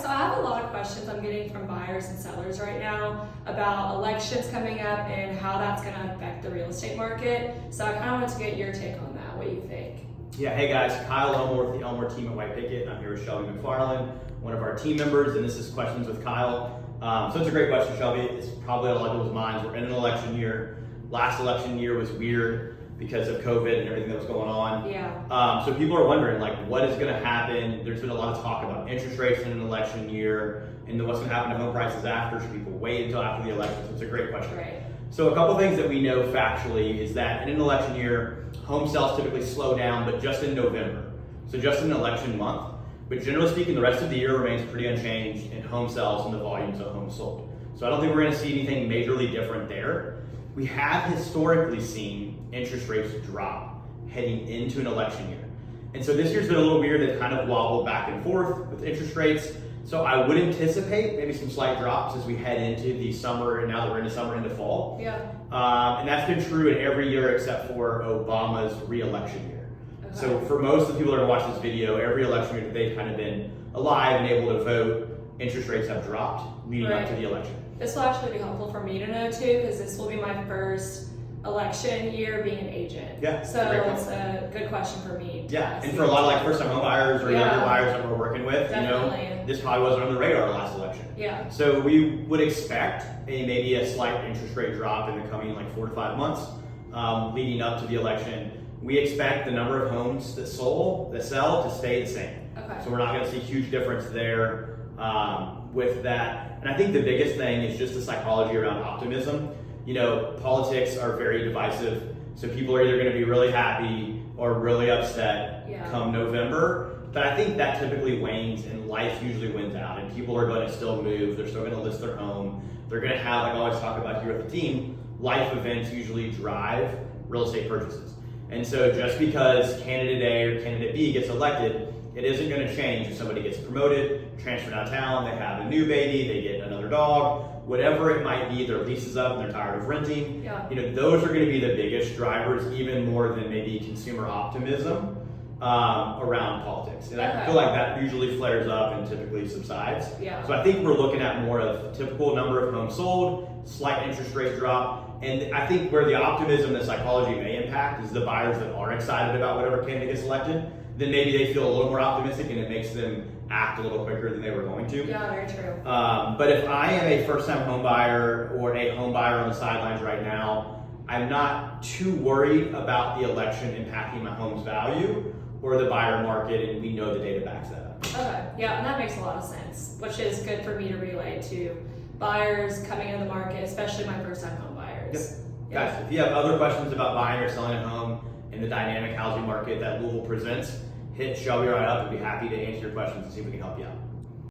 so I have a lot of questions I'm getting from buyers and sellers right now about elections coming up and how that's going to affect the real estate market. So I kind of wanted to get your take on that. What do you think? Yeah, hey guys, Kyle Elmore with the Elmore team at White Picket. I'm here with Shelby McFarland, one of our team members, and this is Questions with Kyle. So it's a great question, Shelby. It's probably on a lot of people's minds. We're in an election year. Last election year was weird because of COVID and everything that was going on. Yeah. So people are wondering, like, what is going to happen? There's been a lot of talk about interest rates in an election year, and then what's going to happen to home prices after. Should people wait until after the election? So it's a great question. Right. So a couple things that we know factually is that in an election year, home sales typically slow down, but just in November. So just in an election month. But generally speaking, the rest of the year remains pretty unchanged in home sales and the volumes of homes sold. So I don't think we're going to see anything majorly different there. We have historically seen interest rates drop heading into an election year. And so this year's been a little weird. They've kind of wobbled back and forth with interest rates. So I would anticipate maybe some slight drops as we head into the summer, and now that we're into summer, into fall. Yeah. And that's been true in every year except for Obama's re-election year. Okay. So for most of the people that are going to watch this video, every election year that they've kind of been alive and able to vote, interest rates have dropped leading up to the election. This will actually be helpful for me to know too, because this will be my first election year being an agent. Yeah. So it's a good question for me. Yeah, and for a lot of like first-time home buyers or younger buyers that we're working with, Definitely. you know, this probably wasn't on the radar last election. Yeah. So we would expect maybe a slight interest rate drop in the coming like 4 to 5 months leading up to the election. We expect the number of homes that sell to stay the same. Okay. So we're not going to see a huge difference there with that. And I think the biggest thing is just the psychology around optimism. You know, politics are very divisive. So people are either going to be really happy or really upset come November. But I think that typically wanes and life usually wins out. And people are going to still move. They're still going to list their home. They're going to have, like I always talk about here with the team, life events usually drive real estate purchases. And so just because candidate A or candidate B gets elected, it isn't going to change if somebody gets promoted, transferred out of town, they have a new baby, they get another dog, whatever it might be, their lease is up and they're tired of renting. Yeah. You know, those are going to be the biggest drivers, even more than maybe consumer optimism around politics. And I feel like that usually flares up and typically subsides. Yeah. So I think we're looking at more of typical number of homes sold, slight interest rate drop. And I think where the optimism and psychology may impact is the buyers that are excited about whatever candidate gets elected. Then maybe they feel a little more optimistic and it makes them act a little quicker than they were going to. Yeah, very true. But if I am a first-time home buyer or a home buyer on the sidelines right now, I'm not too worried about the election impacting my home's value or the buyer market, and we know the data backs that up. Okay, yeah, and that makes a lot of sense, which is good for me to relay to buyers coming into the market, especially my first-time home buyers. Yeah. Guys, if you have other questions about buying or selling a home in the dynamic housing market that Louisville presents, hit Shelby right up. We'd be happy to answer your questions and see if we can help you out.